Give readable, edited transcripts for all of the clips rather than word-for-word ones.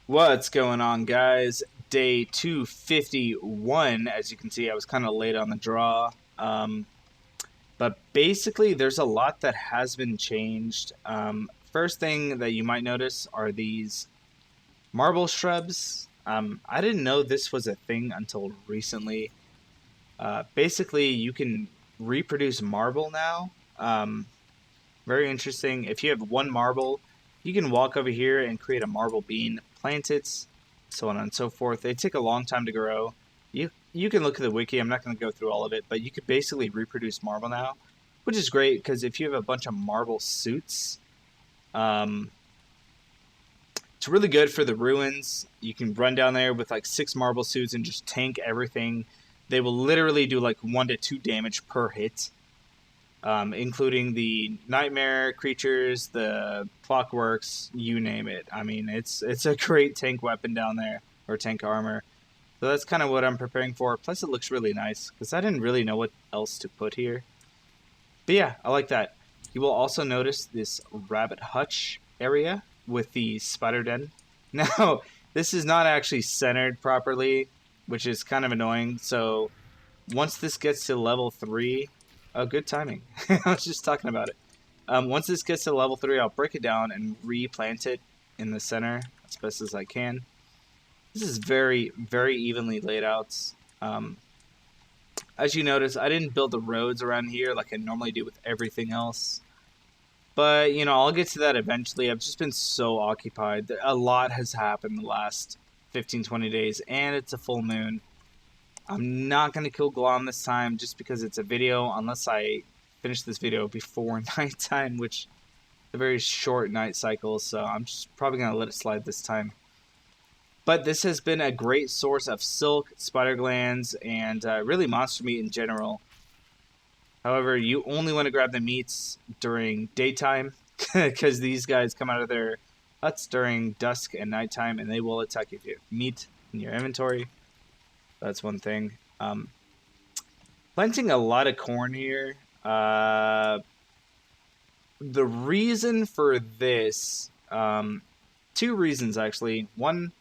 What's going on, guys? Day 251. As you can see, I was kind of late on the draw. But basically, there's a lot that has been changed. First thing that you might notice are these marble shrubs. I didn't know this was a thing until recently. Basically, you can reproduce marble now. Very interesting. If you have one marble, you can walk over here and create a marble bean, plant it, so on and so forth. They take a long time to grow. You can look at the wiki. I'm not going to go through all of it, but you could basically reproduce marble now, which is great because if you have a bunch of marble suits, um, it's really good for the ruins. You can run down there with like 6 marble suits and just tank everything. They will literally do like 1 to 2 damage per hit. Including the nightmare creatures, the clockworks, you name it. I mean, it's a great tank weapon down there, or tank armor. So that's kind of what I'm preparing for. Plus, it looks really nice, because I didn't really know what else to put here. But yeah, I like that. You will also notice this rabbit hutch area with the spider den. Now, this is not actually centered properly, which is kind of annoying. So once this gets to level 3, oh, good timing. I was just talking about it. Once this gets to level 3, I'll break it down and replant it in the center as best as I can. This is very, very evenly laid out. As you notice, I didn't build the roads around here like I normally do with everything else. But, you know, I'll get to that eventually. I've just been so occupied. A lot has happened the last 15, 20 days, and it's a full moon. I'm not going to kill Glom this time just because it's a video, unless I finish this video before nighttime, which is a very short night cycle, so I'm just probably going to let it slide this time. But this has been a great source of silk, spider glands, and really monster meat in general. However, you only want to grab the meats during daytime, because these guys come out of their huts during dusk and nighttime, and they will attack you if you have meat in your inventory. That's one thing. Planting a lot of corn here. The reason for this, 2 reasons actually. One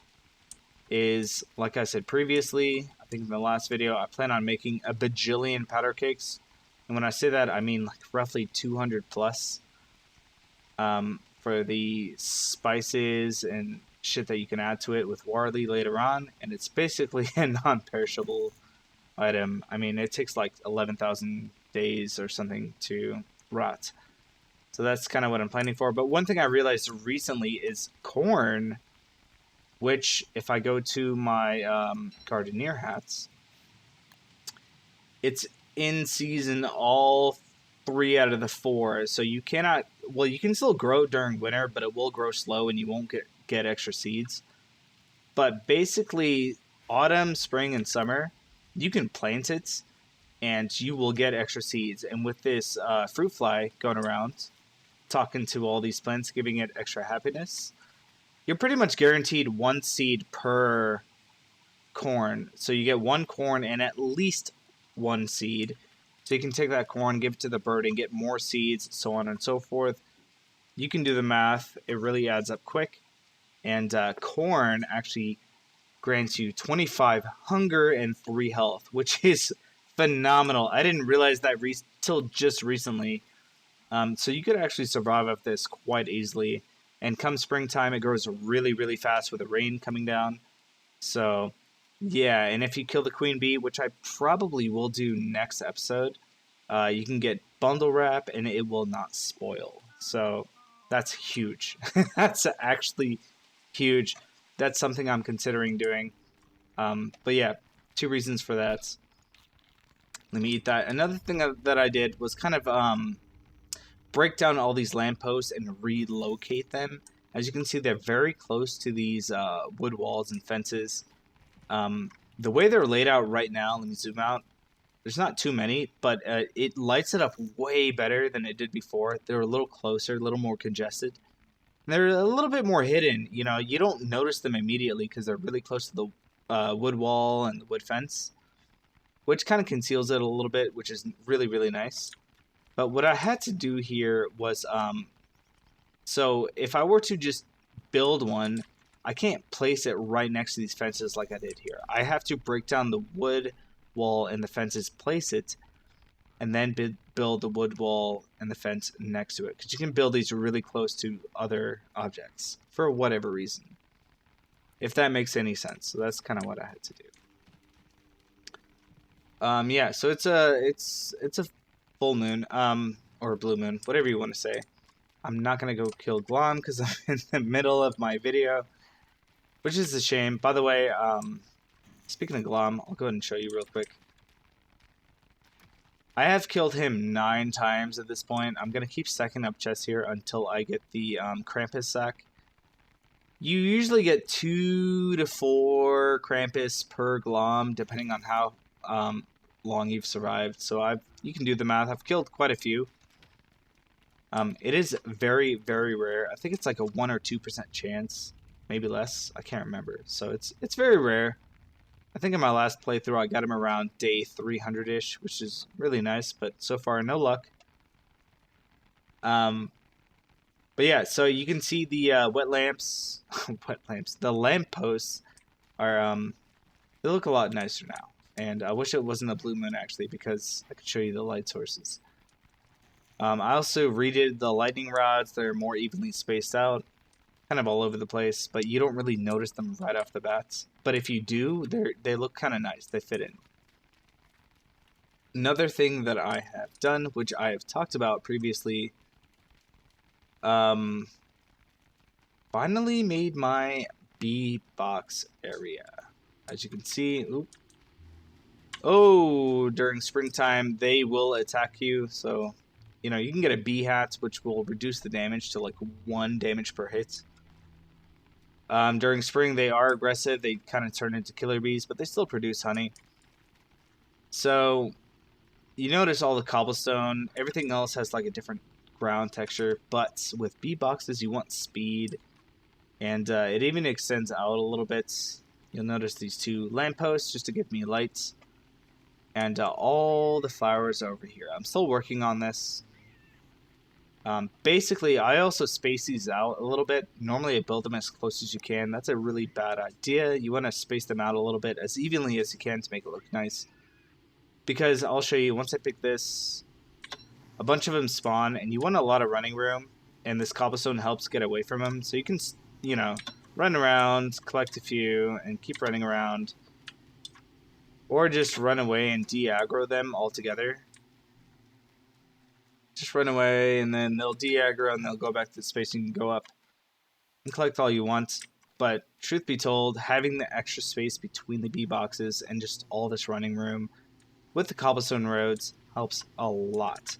is, like I said previously, I think in the last video, I plan on making a bajillion powder cakes. And when I say that, I mean like roughly 200 plus for the spices and shit that you can add to it with Warley later on, and it's basically a non-perishable item. I mean, it takes like 11,000 days or something to rot. So that's kind of what I'm planning for. But one thing I realized recently is corn, which if I go to my Gardener hats, it's in season all 3 out of the 4. So you cannot, well, you can still grow during winter, but it will grow slow and you won't get extra seeds. But basically, autumn, spring, and summer, you can plant it and you will get extra seeds. And with this fruit fly going around, talking to all these plants, giving it extra happiness, you're pretty much guaranteed 1 seed per corn. So you get 1 corn and at least 1 seed. So you can take that corn, give it to the bird, and get more seeds, so on and so forth. You can do the math. It really adds up quick. And corn actually grants you 25 hunger and 3 health, which is phenomenal. I didn't realize that till just recently. So you could actually survive off this quite easily. And come springtime, it grows really, really fast with the rain coming down. So, yeah, and if you kill the queen bee, which I probably will do next episode, you can get bundle wrap and it will not spoil. So, that's huge. That's actually huge. That's something I'm considering doing. But yeah, 2 reasons for that. Let me eat that. Another thing that I did was kind of break down all these lampposts and relocate them. As you can see, they're very close to these wood walls and fences. The way they're laid out right now, let me zoom out. There's not too many, but it lights it up way better than it did before. They're a little closer, a little more congested. They're a little bit more hidden. You know, you don't notice them immediately because they're really close to the wood wall and the wood fence, which kind of conceals it a little bit, which is really, really nice. But what I had to do here was, so if I were to just build one, I can't place it right next to these fences like I did here. I have to break down the wood wall and the fences, place it, and then build the wood wall and the fence next to it. Because you can build these really close to other objects for whatever reason. If that makes any sense. So that's kind of what I had to do. Yeah, so it's a full moon, or blue moon, whatever you want to say. I'm not gonna go kill Glom because I'm in the middle of my video, which is a shame. By the way, speaking of Glom, I'll go ahead and show you real quick. I have killed him 9 times at this point. I'm gonna keep stacking up chests here until I get the Krampus sack. You usually get 2 to 4 Krampus per Glom, depending on how long you've survived. So you can do the math. I've killed quite a few. It is very, very rare. I think it's like a 1 or 2% chance, maybe less. I can't remember. So it's very rare. I think in my last playthrough I got him around day 300-ish, which is really nice. But so far, no luck. But yeah, so you can see the wet lamps, the lamp posts are they look a lot nicer now. And I wish it wasn't a blue moon actually, because I could show you the light sources. I also redid the lightning rods. They're more evenly spaced out, kind of all over the place, but you don't really notice them right off the bat. But if you do, they look kind of nice. They fit in. Another thing that I have done, which I have talked about previously, finally made my bee box area. As you can see, during springtime they will attack you, so you know, you can get a bee hat, which will reduce the damage to like 1 damage per hit. During spring, they are aggressive. They kind of turn into killer bees, but they still produce honey. So, you notice all the cobblestone. Everything else has like a different ground texture. But with bee boxes, you want speed. And it even extends out a little bit. You'll notice these 2 lampposts just to give me light. And all the flowers over here. I'm still working on this. Basically, I also space these out a little bit. Normally, I build them as close as you can. That's a really bad idea. You want to space them out a little bit as evenly as you can to make it look nice. Because I'll show you, once I pick this, a bunch of them spawn, and you want a lot of running room, and this cobblestone helps get away from them. So you can, you know, run around, collect a few, and keep running around. Or just run away and de-aggro them altogether. Just run away, and then they'll de-aggro, and they'll go back to the space. You can go up and collect all you want. But truth be told, having the extra space between the bee boxes and just all this running room with the cobblestone roads helps a lot.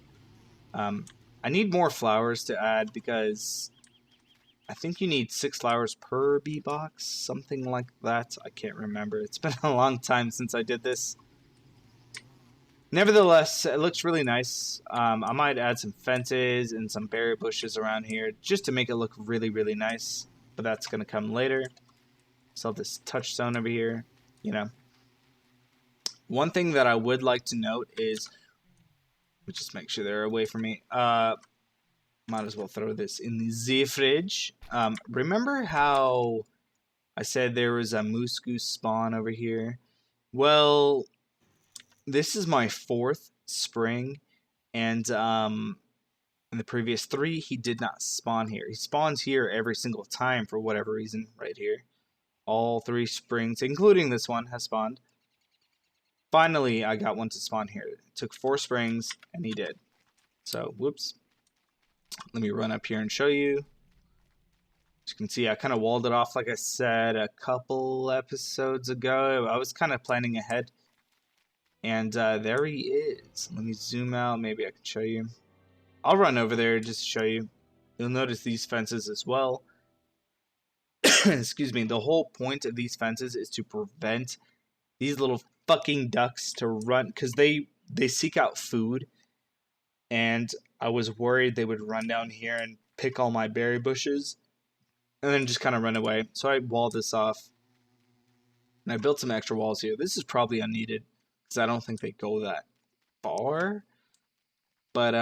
I need more flowers to add because I think you need 6 flowers per bee box, something like that. I can't remember. It's been a long time since I did this. Nevertheless, it looks really nice. I might add some fences and some berry bushes around here just to make it look really, really nice. But that's going to come later. So this touchstone over here, you know. One thing that I would like to note is, just make sure they're away from me. Might as well throw this in the fridge. Remember how I said there was a Muscu spawn over here? Well, this is my 4th spring, and in the previous 3, he did not spawn here. He spawns here every single time for whatever reason, right here. All 3 springs, including this one, has spawned. Finally, I got one to spawn here. It took 4 springs, and he did. So, whoops. Let me run up here and show you. As you can see, I kind of walled it off, like I said a couple episodes ago. I was kind of planning ahead. And there he is. Let me zoom out. Maybe I can show you. I'll run over there just to show you. You'll notice these fences as well. Excuse me. The whole point of these fences is to prevent these little fucking ducks to run. Because they seek out food. And I was worried they would run down here and pick all my berry bushes. And then just kind of run away. So I walled this off. And I built some extra walls here. This is probably unneeded. Because I don't think they go that far. But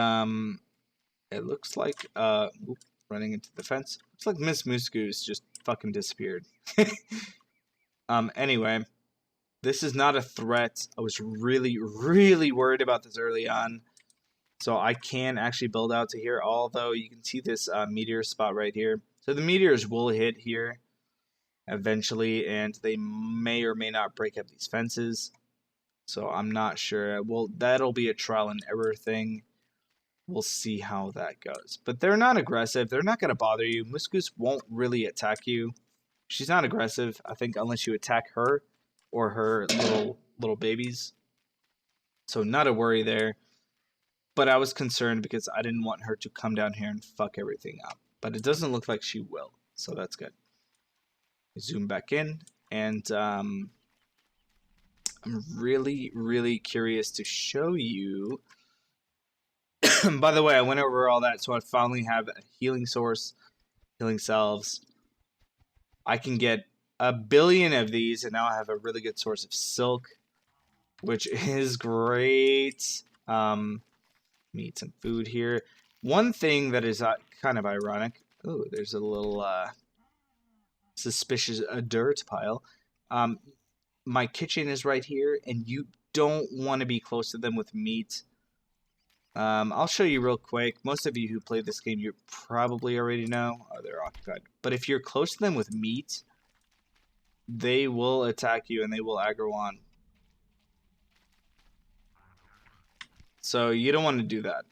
it looks like running into the fence. Looks like Miss Muscu is just just fucking disappeared. Anyway, this is not a threat. I was really, really worried about this early on. So I can actually build out to here, although you can see this meteor spot right here. So the meteors will hit here eventually, and they may or may not break up these fences. So I'm not sure. Well, that'll be a trial and error thing. We'll see how that goes. But they're not aggressive. They're not going to bother you. Muscu won't really attack you. She's not aggressive, I think, unless you attack her or her little babies. So not a worry there. But I was concerned because I didn't want her to come down here and fuck everything up. But it doesn't look like she will. So that's good. Zoom back in. And I'm really, really curious to show you. By the way, I went over all that. So I finally have a healing source. Healing salves. I can get 1 billion of these. And now I have a really good source of silk. Which is great. Eat some food here. One thing that is kind of ironic. Oh, there's a little suspicious dirt pile. My kitchen is right here, and you don't want to be close to them with meat. I'll show you real quick. Most of you who play this game, you probably already know. Oh, they're occupied. But if you're close to them with meat, they will attack you, and they will aggro on. So you don't want to do that.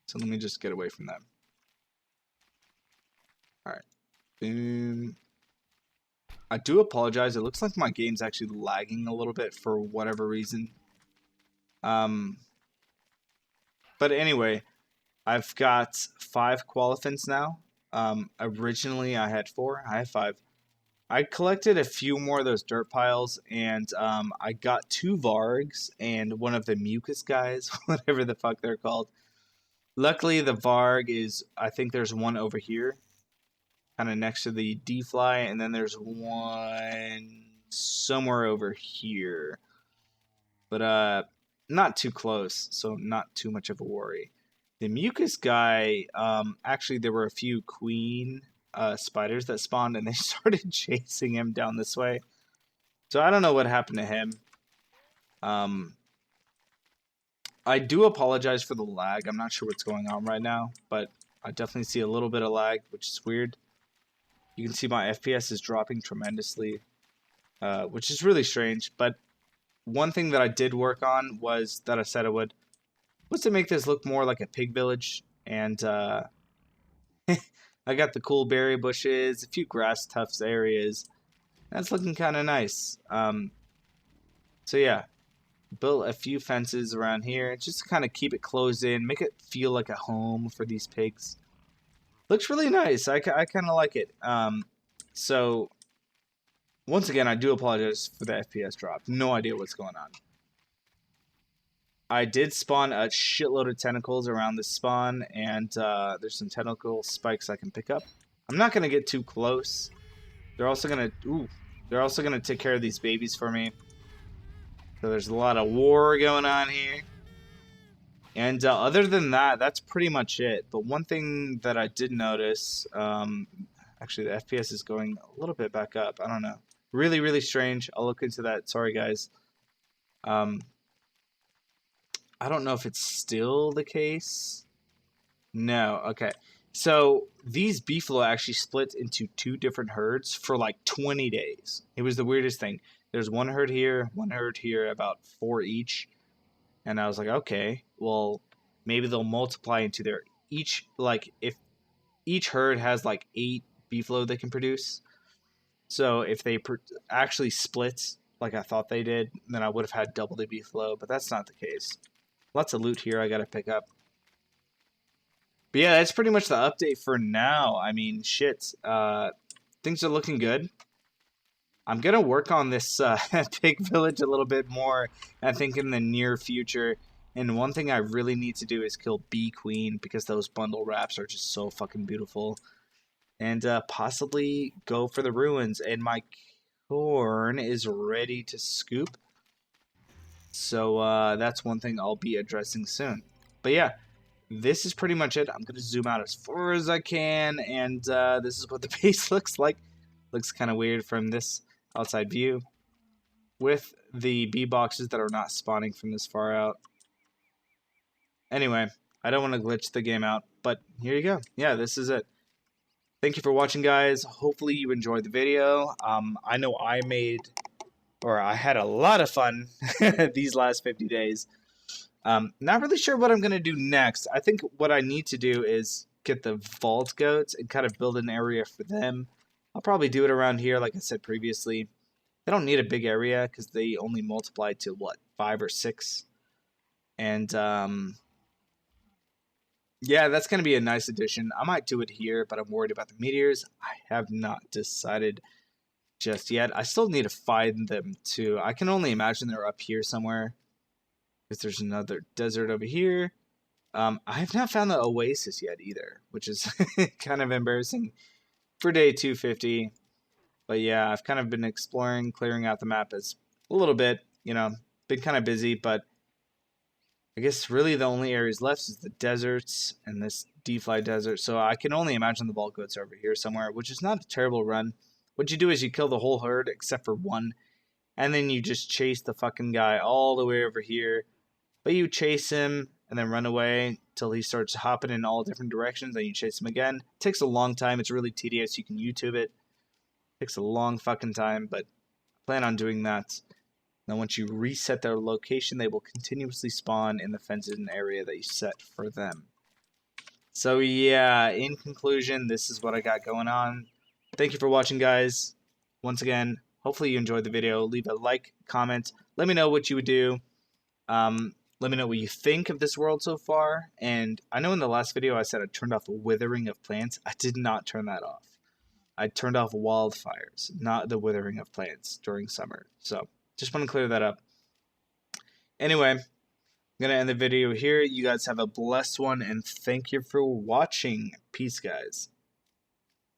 So let me just get away from them. Alright. Boom. I do apologize. It looks like my game's actually lagging a little bit for whatever reason. But anyway, I've got 5 qualifiants now. Originally I had 4. I have 5. I collected a few more of those dirt piles, and I got 2 Vargs and one of the mucus guys, whatever the fuck they're called. Luckily, the Varg is, I think there's one over here, kind of next to the D-Fly, and then there's one somewhere over here. But not too close, so not too much of a worry. The mucus guy, actually there were a few queen spiders that spawned, and they started chasing him down this way. So I don't know what happened to him. I do apologize for the lag. I'm not sure what's going on right now, but I definitely see a little bit of lag, which is weird. You can see my FPS is dropping tremendously, which is really strange. But one thing that I did work on was that I said I would was to make this look more like a pig village, and I got the cool berry bushes, a few grass tufts areas. That's looking kind of nice. So yeah, built a few fences around here just to kind of keep it closed in, make it feel like a home for these pigs. Looks really nice. I kind of like it. So once again, I do apologize for the FPS drop. No idea what's going on. I did spawn a shitload of tentacles around this spawn, and there's some tentacle spikes I can pick up. I'm not gonna get too close. They're also gonna take care of these babies for me. So there's a lot of war going on here. And other than that, that's pretty much it. But one thing that I did notice, actually the FPS is going a little bit back up. I don't know. Really, really strange. I'll look into that. Sorry, guys. I don't know if it's still the case. No, okay. So these beefalo actually split into 2 different herds for like 20 days. It was the weirdest thing. There's one herd here, about 4 each. And I was like, okay, well, maybe they'll multiply into their each, like if each herd has like 8 beefalo they can produce. So if they actually split like I thought they did, then I would have had double the beefalo, but that's not the case. Lots of loot here I got to pick up. But yeah, that's pretty much the update for now. I mean, shit. Things are looking good. I'm going to work on this pig village a little bit more, I think, in the near future. And one thing I really need to do is kill Bee Queen, because those bundle wraps are just so fucking beautiful. And possibly go for the ruins. And my corn is ready to scoop. So that's one thing I'll be addressing soon. But yeah, this is pretty much it. I'm going to zoom out as far as I can, and this is what the base looks like. Looks kind of weird from this outside view with the bee boxes that are not spawning from this far out. Anyway, I don't want to glitch the game out, but here you go. Yeah, this is it. Thank you for watching, guys. Hopefully you enjoyed the video. I know I had a lot of fun these last 50 days. Not really sure what I'm going to do next. I think what I need to do is get the vault goats and kind of build an area for them. I'll probably do it around here, like I said previously. They don't need a big area because they only multiply to, what, 5 or 6? And, yeah, that's going to be a nice addition. I might do it here, but I'm worried about the meteors. I have not decided just yet. I still need to find them, too. I can only imagine they're up here somewhere. Because there's another desert over here. I have not found the oasis yet either, which is kind of embarrassing for day 250. But yeah, I've kind of been exploring, clearing out the map as a little bit, you know, been kind of busy, but I guess really the only areas left is the deserts and this D-Fly desert. So I can only imagine the vault goats are over here somewhere, which is not a terrible run. What you do is you kill the whole herd except for one, and then you just chase the fucking guy all the way over here. But you chase him and then run away till he starts hopping in all different directions, and you chase him again. It takes a long time. It's really tedious. You can YouTube it. It takes a long fucking time, but I plan on doing that. Then once you reset their location, they will continuously spawn in the fenced area that you set for them. So yeah, in conclusion, this is what I got going on. Thank you for watching, guys. Once again, hopefully you enjoyed the video. Leave a like, comment. Let me know what you would do. Let me know what you think of this world so far. And I know in the last video I said I turned off the withering of plants. I did not turn that off. I turned off wildfires, not the withering of plants during summer. So just want to clear that up. Anyway, I'm going to end the video here. You guys have a blessed one, and thank you for watching. Peace, guys.